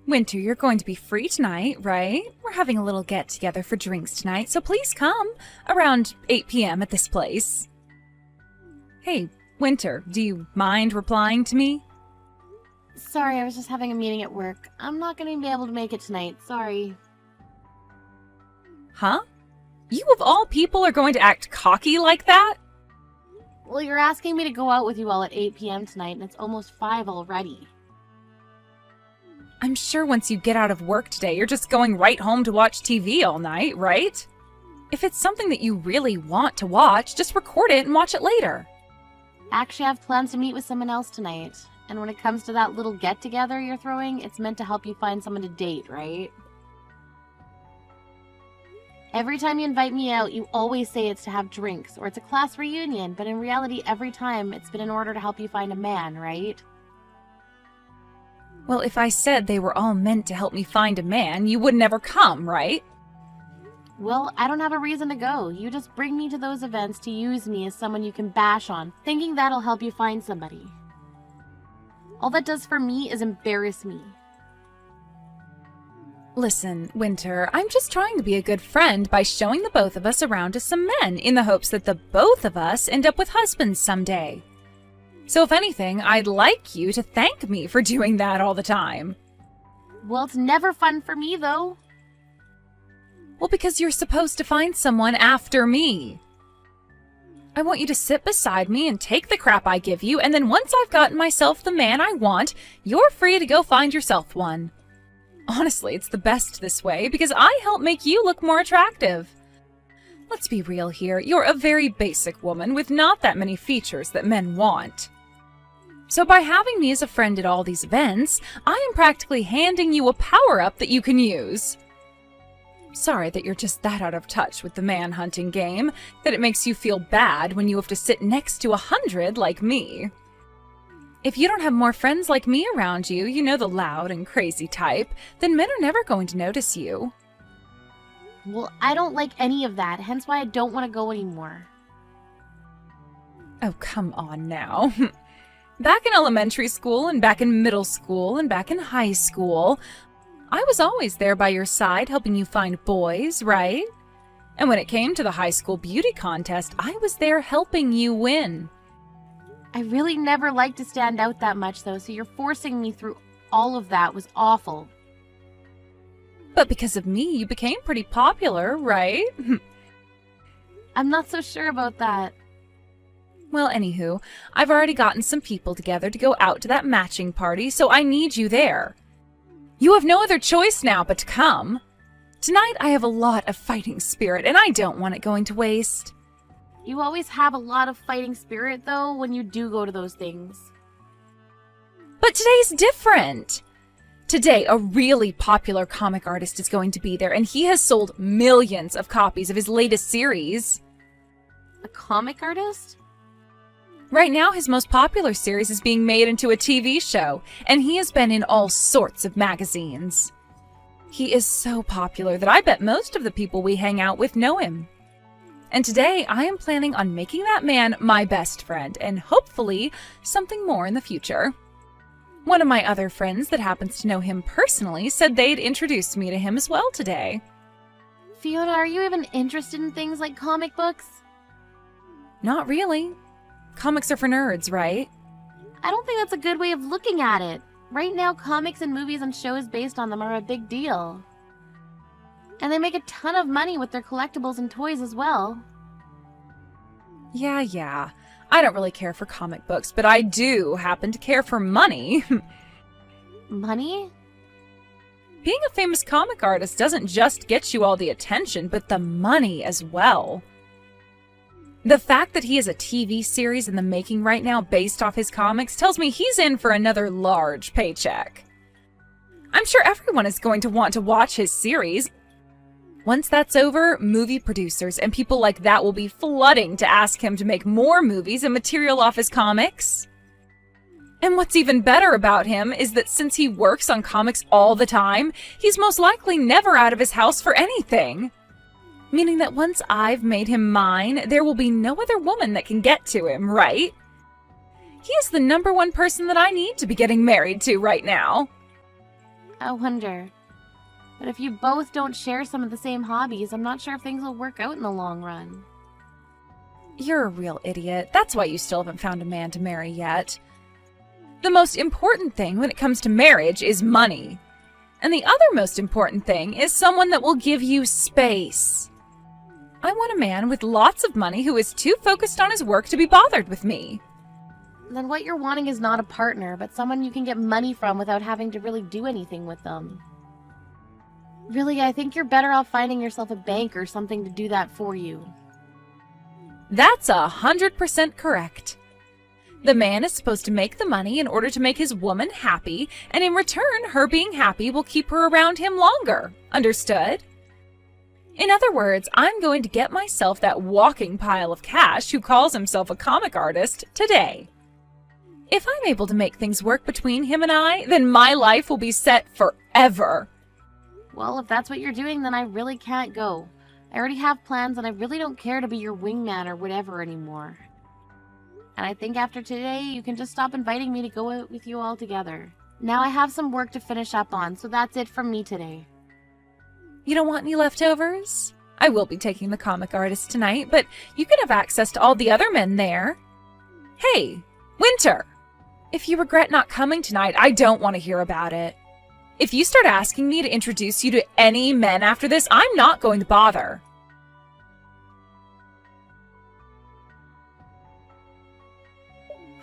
Winter, you're going to be free tonight, right? We're having a little get-together for drinks tonight, so please come around 8 p.m. at this place. Hey, Winter, do you mind replying to me? Sorry, I was just having a meeting at work. I'm not going to be able to make it tonight. Sorry. Huh? You of all people are going to act cocky like that? Well, you're asking me to go out with you all at 8 p.m. tonight, and it's almost 5 already. I'm sure once you get out of work today, you're just going right home to watch TV all night, right? If it's something that you really want to watch, just record it and watch it later. Actually, I have plans to meet with someone else tonight. And when it comes to that little get-together you're throwing, it's meant to help you find someone to date, right? Every time you invite me out, you always say it's to have drinks, or it's a class reunion, but in reality, every time it's been in order to help you find a man, right? Well, if I said they were all meant to help me find a man, you would never come, right? Well, I don't have a reason to go. You just bring me to those events to use me as someone you can bash on, thinking that'll help you find somebody. All that does for me is embarrass me. Listen, Winter, I'm just trying to be a good friend by showing the both of us around to some men in the hopes that the both of us end up with husbands someday. So if anything, I'd like you to thank me for doing that all the time. Well, it's never fun for me, though. Well, because you're supposed to find someone after me. I want you to sit beside me and take the crap I give you, and then once I've gotten myself the man I want, you're free to go find yourself one. Honestly, it's the best this way, because I help make you look more attractive. Let's be real here, you're a very basic woman with not that many features that men want. So by having me as a friend at all these events, I am practically handing you a power-up that you can use. Sorry that you're just that out of touch with the man-hunting game, that it makes you feel bad when you have to sit next to 100 like me. If you don't have more friends like me around you, you know, the loud and crazy type, then men are never going to notice you. Well, I don't like any of that, hence why I don't want to go anymore. Oh, come on now. Back in elementary school, and back in middle school, and back in high school, I was always there by your side helping you find boys, right? And when it came to the high school beauty contest, I was there helping you win. I really never liked to stand out that much, though, so you're forcing me through all of that was awful. But because of me, you became pretty popular, right? I'm not so sure about that. Well, anywho, I've already gotten some people together to go out to that matching party, so I need you there. You have no other choice now but to come. Tonight I have a lot of fighting spirit, and I don't want it going to waste. You always have a lot of fighting spirit, though, when you do go to those things. But today's different. Today, a really popular comic artist is going to be there, and he has sold millions of copies of his latest series. A comic artist? Right now, his most popular series is being made into a TV show, and he has been in all sorts of magazines. He is so popular that I bet most of the people we hang out with know him. And today, I am planning on making that man my best friend, and hopefully, something more in the future. One of my other friends that happens to know him personally said they'd introduce me to him as well today. Fiona, are you even interested in things like comic books? Not really. Comics are for nerds, right? I don't think that's a good way of looking at it. Right now, comics and movies and shows based on them are a big deal. And they make a ton of money with their collectibles and toys as well. Yeah. I don't really care for comic books, but I do happen to care for money. Money? Being a famous comic artist doesn't just get you all the attention, but the money as well. The fact that he has a TV series in the making right now based off his comics tells me he's in for another large paycheck. I'm sure everyone is going to want to watch his series. Once that's over, movie producers and people like that will be flooding to ask him to make more movies and material off his comics. And what's even better about him is that since he works on comics all the time, he's most likely never out of his house for anything. Meaning that once I've made him mine, there will be no other woman that can get to him, right? He is the #1 person that I need to be getting married to right now. I wonder. But if you both don't share some of the same hobbies, I'm not sure if things will work out in the long run. You're a real idiot. That's why you still haven't found a man to marry yet. The most important thing when it comes to marriage is money. And the other most important thing is someone that will give you space. I want a man with lots of money who is too focused on his work to be bothered with me. Then what you're wanting is not a partner, but someone you can get money from without having to really do anything with them. Really, I think you're better off finding yourself a bank or something to do that for you. That's 100% correct. The man is supposed to make the money in order to make his woman happy, and in return, her being happy will keep her around him longer. Understood? In other words, I'm going to get myself that walking pile of cash who calls himself a comic artist today. If I'm able to make things work between him and I, then my life will be set forever. Well, if that's what you're doing, then I really can't go. I already have plans, and I really don't care to be your wingman or whatever anymore. And I think after today, you can just stop inviting me to go out with you all together. Now I have some work to finish up on, so that's it from me today. You don't want any leftovers? I will be taking the comic artist tonight, but you can have access to all the other men there. Hey, Winter! If you regret not coming tonight, I don't want to hear about it. If you start asking me to introduce you to any men after this, I'm not going to bother.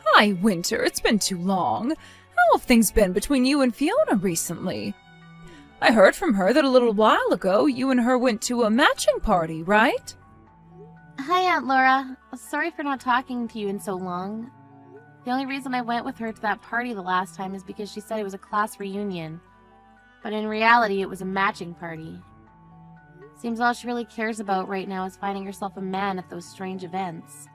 Hi, Winter. It's been too long. How have things been between you and Fiona recently? I heard from her that a little while ago you and her went to a matching party, right? Hi, Aunt Laura. Sorry for not talking to you in so long. The only reason I went with her to that party the last time is because she said it was a class reunion. But in reality, it was a matching party. Seems all she really cares about right now is finding herself a man at those strange events.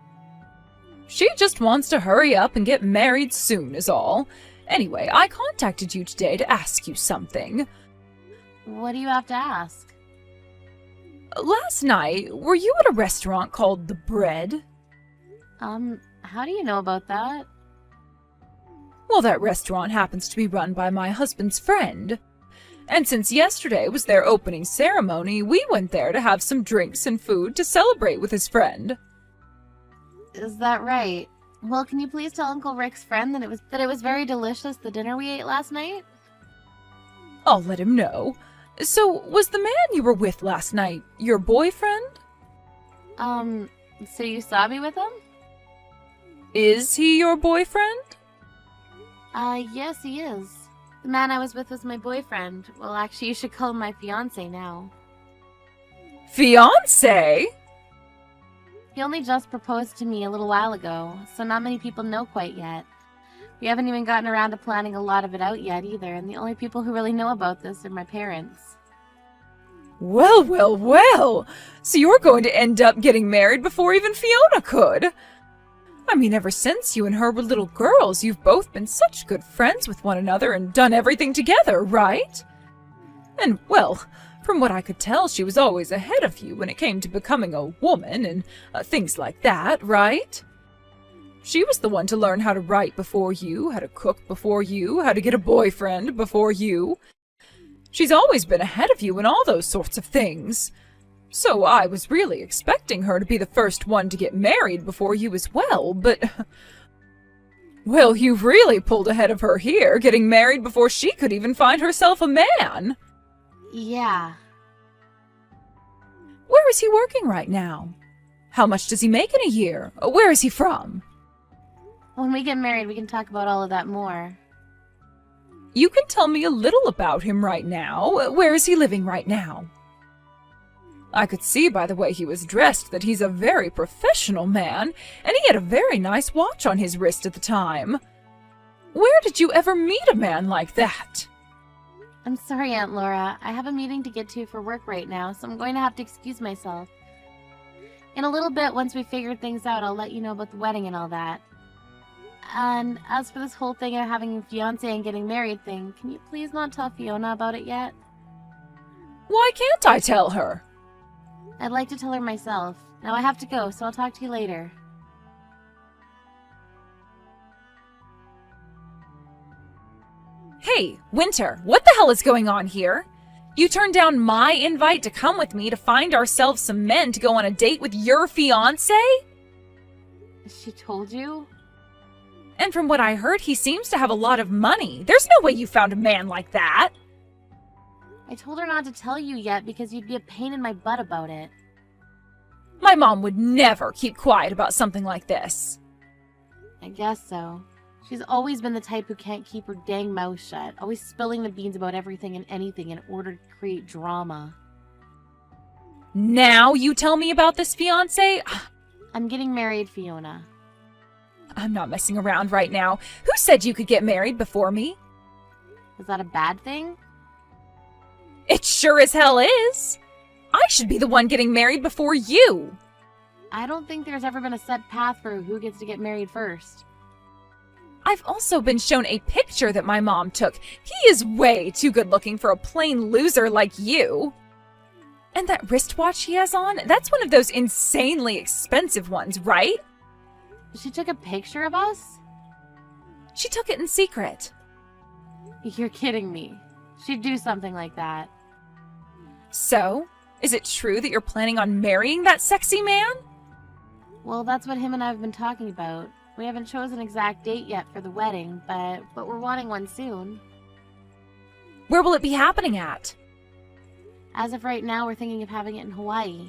She just wants to hurry up and get married soon is all. Anyway, I contacted you today to ask you something. What do you have to ask? Last night, were you at a restaurant called The Bread? How do you know about that? Well, that restaurant happens to be run by my husband's friend. And since yesterday was their opening ceremony, we went there to have some drinks and food to celebrate with his friend. Is that right? Well, can you please tell Uncle Rick's friend that it was very delicious, the dinner we ate last night? I'll let him know. So, was the man you were with last night your boyfriend? So you saw me with him? Is he your boyfriend? Yes, he is. The man I was with was my boyfriend. Well, actually, you should call him my fiancé now. Fiancé? He only just proposed to me a little while ago, so not many people know quite yet. We haven't even gotten around to planning a lot of it out yet either, and the only people who really know about this are my parents. Well, well, well! So you're going to end up getting married before even Fiona could! I mean, ever since you and her were little girls, you've both been such good friends with one another and done everything together, right? And, well, from what I could tell, she was always ahead of you when it came to becoming a woman and things like that, right? She was the one to learn how to write before you, how to cook before you, how to get a boyfriend before you. She's always been ahead of you in all those sorts of things. So I was really expecting her to be the first one to get married before you as well, but... Well, you've really pulled ahead of her here, getting married before she could even find herself a man. Yeah. Where is he working right now? How much does he make in a year? Where is he from? When we get married, we can talk about all of that more. You can tell me a little about him right now. Where is he living right now? I could see by the way he was dressed that he's a very professional man, and he had a very nice watch on his wrist at the time. Where did you ever meet a man like that? I'm sorry, Aunt Laura. I have a meeting to get to for work right now, so I'm going to have to excuse myself. In a little bit, once we figure things out, I'll let you know about the wedding and all that. And as for this whole thing of having a fiancé and getting married thing, can you please not tell Fiona about it yet? Why can't I tell her? I'd like to tell her myself. Now I have to go, so I'll talk to you later. Hey, Winter, what the hell is going on here? You turned down my invite to come with me to find ourselves some men to go on a date with your fiancé? She told you? And from what I heard, he seems to have a lot of money. There's no way you found a man like that. I told her not to tell you yet because you'd be a pain in my butt about it. My mom would never keep quiet about something like this. I guess so. She's always been the type who can't keep her dang mouth shut, always spilling the beans about everything and anything in order to create drama. Now you tell me about this fiancé? I'm getting married, Fiona. I'm not messing around right now. Who said you could get married before me? Is that a bad thing? It sure as hell is. I should be the one getting married before you. I don't think there's ever been a set path for who gets to get married first. I've also been shown a picture that my mom took. He is way too good looking for a plain loser like you. And that wristwatch he has on, that's one of those insanely expensive ones, right? She took a picture of us? She took it in secret. You're kidding me. She'd do something like that. So, is it true that you're planning on marrying that sexy man? Well, that's what him and I have been talking about. We haven't chosen an exact date yet for the wedding, but we're wanting one soon. Where will it be happening at? As of right now, we're thinking of having it in Hawaii.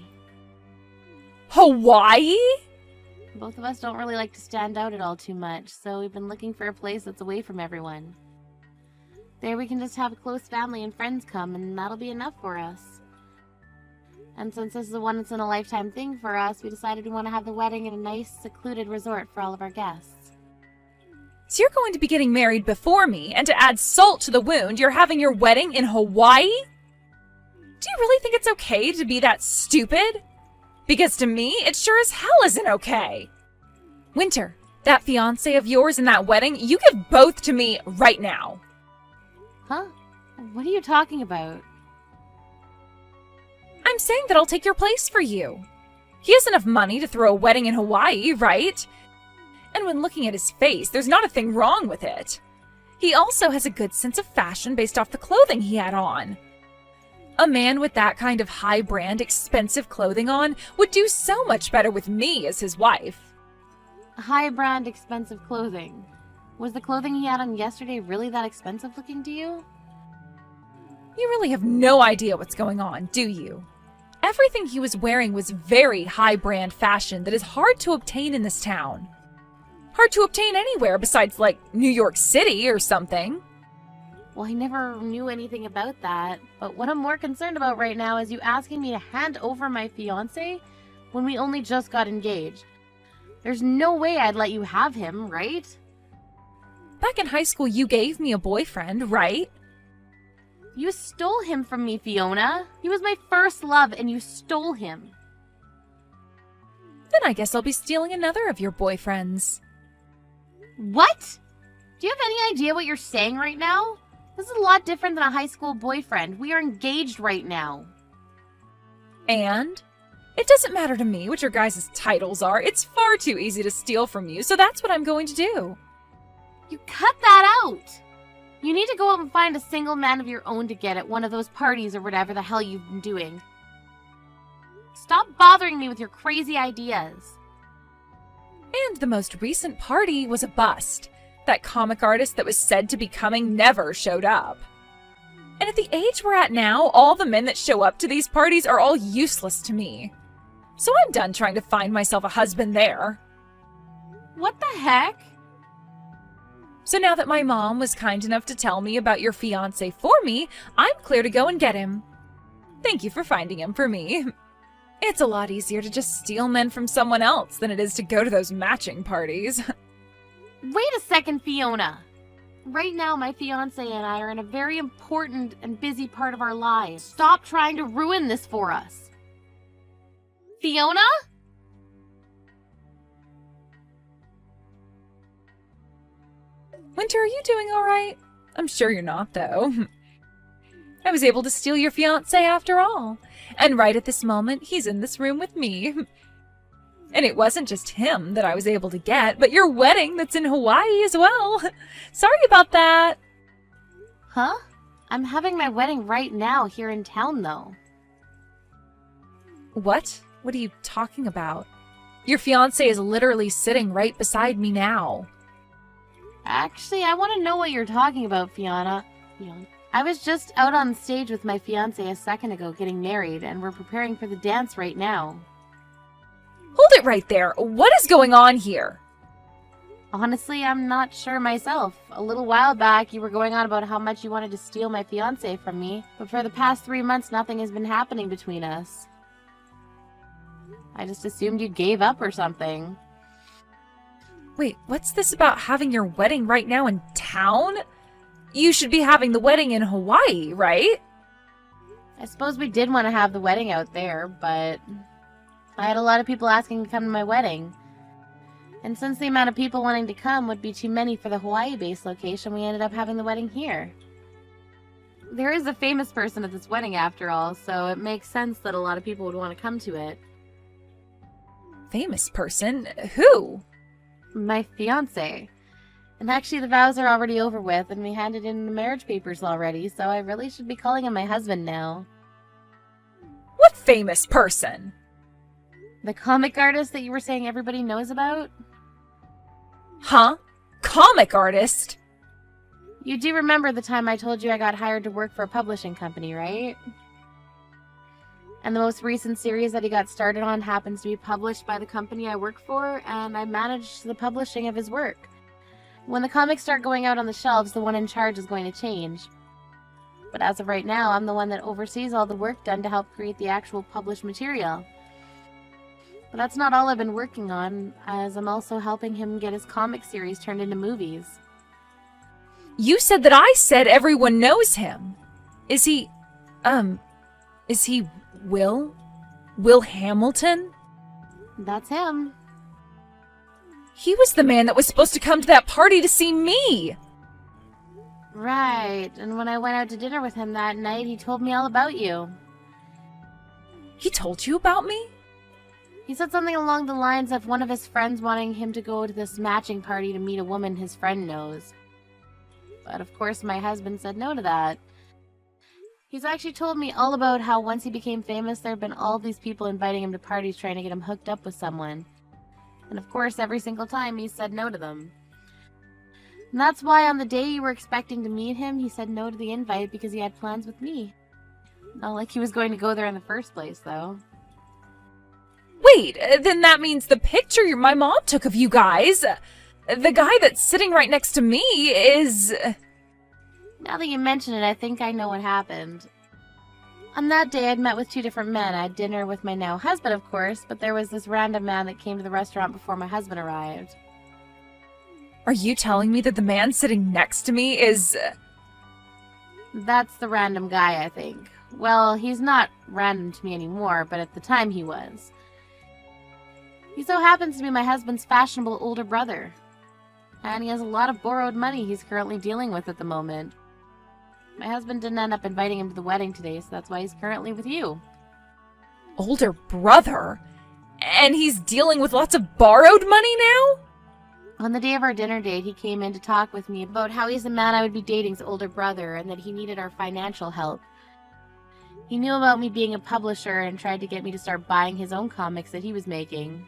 Hawaii? Both of us don't really like to stand out at all too much, so we've been looking for a place that's away from everyone. There we can just have a close family and friends come, and that'll be enough for us. And since this is a once-in-a-lifetime thing for us, we decided we want to have the wedding in a nice, secluded resort for all of our guests. So you're going to be getting married before me, and to add salt to the wound, you're having your wedding in Hawaii? Do you really think it's okay to be that stupid? Because to me, it sure as hell isn't okay. Winter, that fiancé of yours and that wedding, you give both to me right now. Huh? What are you talking about? I'm saying that I'll take your place for you. He has enough money to throw a wedding in Hawaii, right? And when looking at his face, there's not a thing wrong with it. He also has a good sense of fashion based off the clothing he had on. A man with that kind of high-brand, expensive clothing on would do so much better with me as his wife. High-brand, expensive clothing. Was the clothing he had on yesterday really that expensive looking to you? You really have no idea what's going on, do you? Everything he was wearing was very high-brand fashion that is hard to obtain in this town. Hard to obtain anywhere besides, like, New York City or something. Well, I never knew anything about that, but what I'm more concerned about right now is you asking me to hand over my fiancé when we only just got engaged. There's no way I'd let you have him, right? Back in high school, you gave me a boyfriend, right? You stole him from me, Fiona. He was my first love, and you stole him. Then I guess I'll be stealing another of your boyfriends. What? Do you have any idea what you're saying right now? This is a lot different than a high school boyfriend. We are engaged right now. And? It doesn't matter to me what your guys' titles are. It's far too easy to steal from you, so that's what I'm going to do. You cut that out! You need to go out and find a single man of your own to get at one of those parties or whatever the hell you've been doing. Stop bothering me with your crazy ideas. And the most recent party was a bust. That comic artist that was said to be coming never showed up. And at the age we're at now, all the men that show up to these parties are all useless to me. So I'm done trying to find myself a husband there. What the heck? So now that my mom was kind enough to tell me about your fiancé for me, I'm clear to go and get him. Thank you for finding him for me. It's a lot easier to just steal men from someone else than it is to go to those matching parties. Wait a second, Fiona. Right now, my fiancé and I are in a very important and busy part of our lives. Stop trying to ruin this for us. Fiona? Winter, are you doing all right? I'm sure you're not, though. I was able to steal your fiancé after all. And right at this moment, he's in this room with me. And it wasn't just him that I was able to get, but your wedding that's in Hawaii as well. Sorry about that. Huh? I'm having my wedding right now here in town, though. What? What are you talking about? Your fiancé is literally sitting right beside me now. Actually, I want to know what you're talking about, Fiona. I was just out on stage with my fiancé a second ago getting married, and we're preparing for the dance right now. Hold it right there. What is going on here? Honestly, I'm not sure myself. A little while back, you were going on about how much you wanted to steal my fiancé from me, but for the past 3 months, nothing has been happening between us. I just assumed you gave up or something. Wait, what's this about having your wedding right now in town? You should be having the wedding in Hawaii, right? I suppose we did want to have the wedding out there, but I had a lot of people asking to come to my wedding. And since the amount of people wanting to come would be too many for the Hawaii-based location, we ended up having the wedding here. There is a famous person at this wedding after all, so it makes sense that a lot of people would want to come to it. Famous person? Who? My fiancé. And actually the vows are already over with, and we handed in the marriage papers already, so I really should be calling him my husband now. What famous person? The comic artist that you were saying everybody knows about? Huh? Comic artist? You do remember the time I told you I got hired to work for a publishing company, right? And the most recent series that he got started on happens to be published by the company I work for, and I manage the publishing of his work. When the comics start going out on the shelves, the one in charge is going to change. But as of right now, I'm the one that oversees all the work done to help create the actual published material. But that's not all I've been working on, as I'm also helping him get his comic series turned into movies. You said that I said everyone knows him. Is he Will? Will Hamilton? That's him. He was the man that was supposed to come to that party to see me. Right, and when I went out to dinner with him that night, he told me all about you. He told you about me? He said something along the lines of one of his friends wanting him to go to this matching party to meet a woman his friend knows. But of course my husband said no to that. He's actually told me all about how once he became famous, there have been all these people inviting him to parties trying to get him hooked up with someone. And of course, every single time he said no to them. And that's why on the day you were expecting to meet him, he said no to the invite because he had plans with me. Not like he was going to go there in the first place, though. Wait, then that means the picture my mom took of you guys, the guy that's sitting right next to me is... Now that you mention it, I think I know what happened. On that day, I'd met with 2 different men. I had dinner with my now husband, of course, but there was this random man that came to the restaurant before my husband arrived. Are you telling me that the man sitting next to me is... That's the random guy, I think. Well, he's not random to me anymore, but at the time he was. He so happens to be my husband's fashionable older brother. And he has a lot of borrowed money he's currently dealing with at the moment. My husband didn't end up inviting him to the wedding today, so that's why he's currently with you. Older brother? And he's dealing with lots of borrowed money now? On the day of our dinner date, he came in to talk with me about how he's the man I would be dating's older brother and that he needed our financial help. He knew about me being a publisher and tried to get me to start buying his own comics that he was making.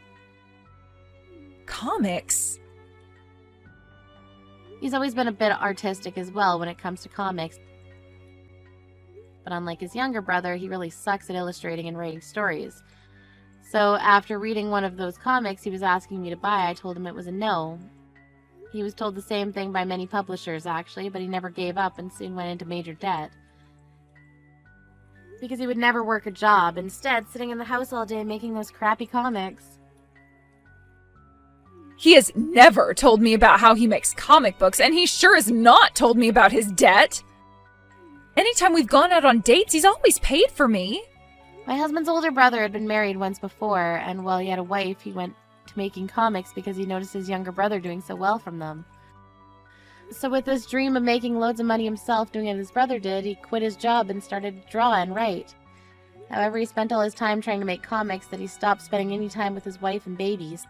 Comics? He's always been a bit artistic as well when it comes to comics. But unlike his younger brother, he really sucks at illustrating and writing stories. So after reading one of those comics he was asking me to buy, I told him it was a no. He was told the same thing by many publishers actually, but he never gave up and soon went into major debt. Because he would never work a job, instead sitting in the house all day making those crappy comics. He has never told me about how he makes comic books, and he sure has not told me about his debt. Anytime we've gone out on dates, he's always paid for me. My husband's older brother had been married once before, and while he had a wife, he went to making comics because he noticed his younger brother doing so well from them. So with this dream of making loads of money himself doing what his brother did, he quit his job and started to draw and write. However, he spent all his time trying to make comics that he stopped spending any time with his wife and babies.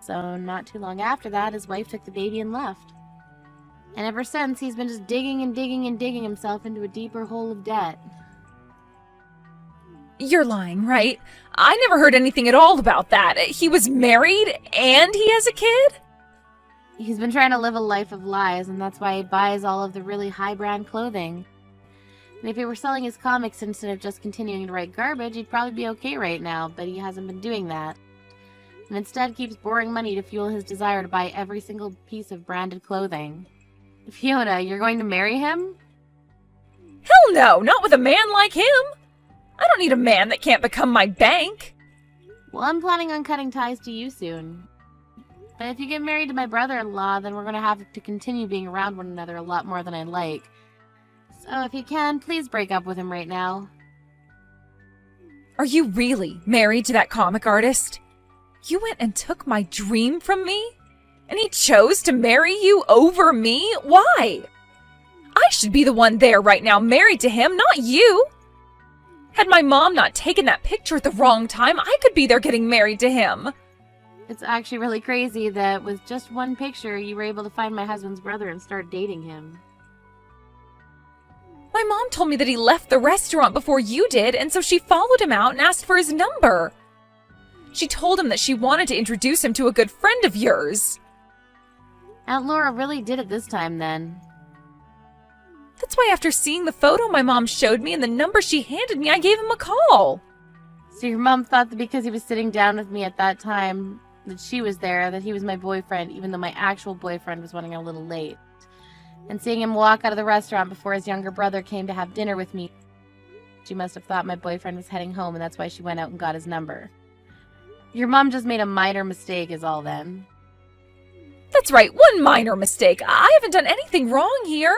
So not too long after that, his wife took the baby and left. And ever since, he's been just digging and digging and digging himself into a deeper hole of debt. You're lying, right? I never heard anything at all about that. He was married and he has a kid? He's been trying to live a life of lies, and that's why he buys all of the really high-brand clothing. And if he were selling his comics instead of just continuing to write garbage, he'd probably be okay right now, but he hasn't been doing that. And instead keeps borrowing money to fuel his desire to buy every single piece of branded clothing. Fiona, you're going to marry him? Hell no, not with a man like him. I don't need a man that can't become my bank. Well, I'm planning on cutting ties to you soon. But if you get married to my brother-in-law, then we're going to have to continue being around one another a lot more than I'd like. So if you can, please break up with him right now. Are you really married to that comic artist? You went and took my dream from me? And he chose to marry you over me? Why? I should be the one there right now married to him, not you. Had my mom not taken that picture at the wrong time, I could be there getting married to him. It's actually really crazy that with just one picture, you were able to find my husband's brother and start dating him. My mom told me that he left the restaurant before you did, and so she followed him out and asked for his number. She told him that she wanted to introduce him to a good friend of yours. Aunt Laura really did it this time, then. That's why after seeing the photo my mom showed me and the number she handed me, I gave him a call. So your mom thought that because he was sitting down with me at that time, that she was there, that he was my boyfriend, even though my actual boyfriend was running a little late. And seeing him walk out of the restaurant before his younger brother came to have dinner with me, she must have thought my boyfriend was heading home, and that's why she went out and got his number. Your mom just made a minor mistake is all then. That's right, one minor mistake. I haven't done anything wrong here.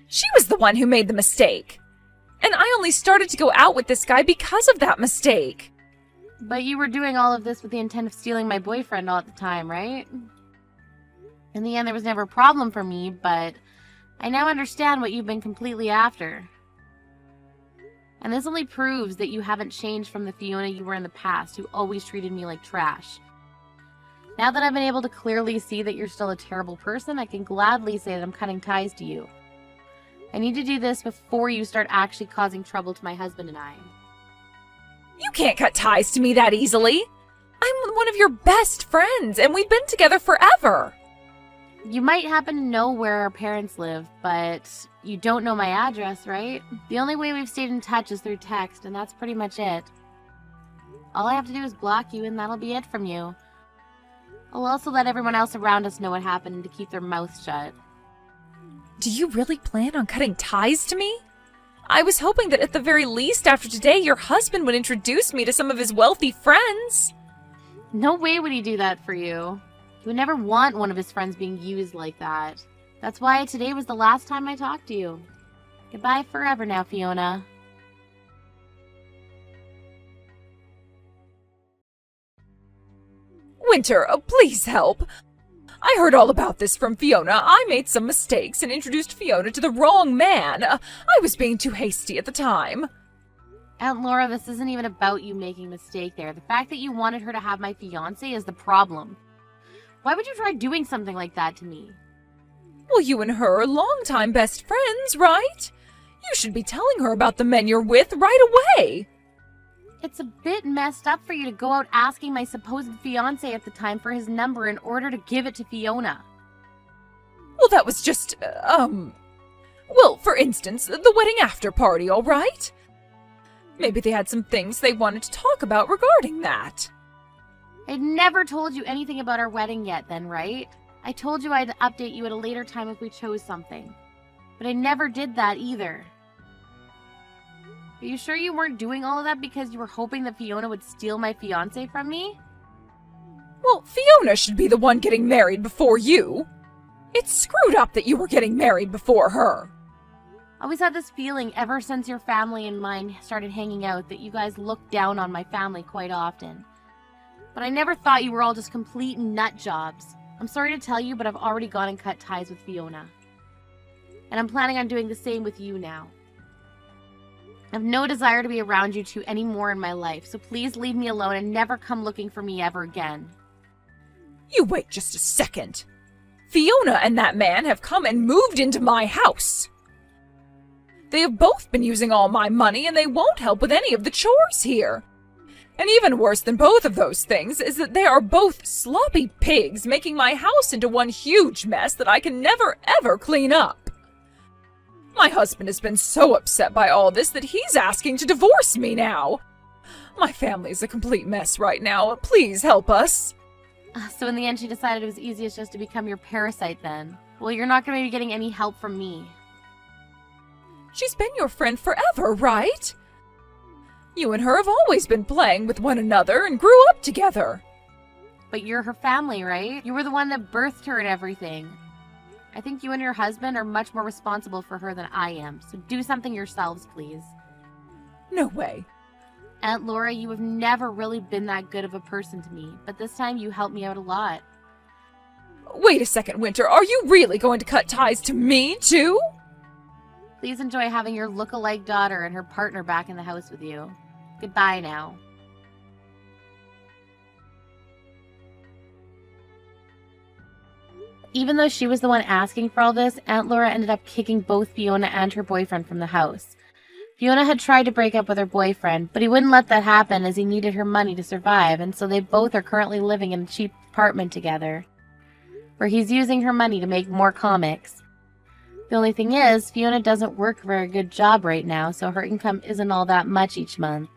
She was the one who made the mistake. And I only started to go out with this guy because of that mistake. But you were doing all of this with the intent of stealing my boyfriend all at the time, right? In the end, there was never a problem for me, but I now understand what you've been completely after. And this only proves that you haven't changed from the Fiona you were in the past, who always treated me like trash. Now that I've been able to clearly see that you're still a terrible person, I can gladly say that I'm cutting ties to you. I need to do this before you start actually causing trouble to my husband and I. You can't cut ties to me that easily. I'm one of your best friends, and we've been together forever. You might happen to know where our parents live, but you don't know my address, right? The only way we've stayed in touch is through text, and that's pretty much it. All I have to do is block you, and that'll be it from you. I'll also let everyone else around us know what happened and to keep their mouths shut. Do you really plan on cutting ties to me? I was hoping that at the very least after today, your husband would introduce me to some of his wealthy friends. No way would he do that for you. He would never want one of his friends being used like that. That's why today was the last time I talked to you. Goodbye forever now, Fiona. Winter, please help. I heard all about this from Fiona. I made some mistakes and introduced Fiona to the wrong man. I was being too hasty at the time. Aunt Laura, this isn't even about you making a mistake there. The fact that you wanted her to have my fiancé is the problem. Why would you try doing something like that to me? Well, you and her are longtime best friends, right? You should be telling her about the men you're with right away. It's a bit messed up for you to go out asking my supposed fiancé at the time for his number in order to give it to Fiona. Well, that was just, well, for instance, the wedding after party, all right? Maybe they had some things they wanted to talk about regarding that. I'd never told you anything about our wedding yet then, right? I told you I'd update you at a later time if we chose something. But I never did that either. Are you sure you weren't doing all of that because you were hoping that Fiona would steal my fiancé from me? Well, Fiona should be the one getting married before you. It's screwed up that you were getting married before her. I always had this feeling ever since your family and mine started hanging out that you guys looked down on my family quite often. But I never thought you were all just complete nut jobs. I'm sorry to tell you, but I've already gone and cut ties with Fiona. And I'm planning on doing the same with you now. I have no desire to be around you two anymore in my life, so please leave me alone and never come looking for me ever again. You wait just a second. Fiona and that man have come and moved into my house. They have both been using all my money, and they won't help with any of the chores here. And even worse than both of those things is that they are both sloppy pigs, making my house into one huge mess that I can never ever clean up. My husband has been so upset by all this that he's asking to divorce me now. My family's a complete mess right now. Please help us. So in the end, she decided it was easiest just to become your parasite then. Well, you're not going to be getting any help from me. She's been your friend forever, right? You and her have always been playing with one another and grew up together. But you're her family, right? You were the one that birthed her and everything. I think you and your husband are much more responsible for her than I am, so do something yourselves, please. No way. Aunt Laura, you have never really been that good of a person to me, but this time you helped me out a lot. Wait a second, Winter. Are you really going to cut ties to me, too? Please enjoy having your look-alike daughter and her partner back in the house with you. Goodbye now. Even though she was the one asking for all this, Aunt Laura ended up kicking both Fiona and her boyfriend from the house. Fiona had tried to break up with her boyfriend, but he wouldn't let that happen as he needed her money to survive, and so they both are currently living in a cheap apartment together, where he's using her money to make more comics. The only thing is, Fiona doesn't work a very good job right now, so her income isn't all that much each month.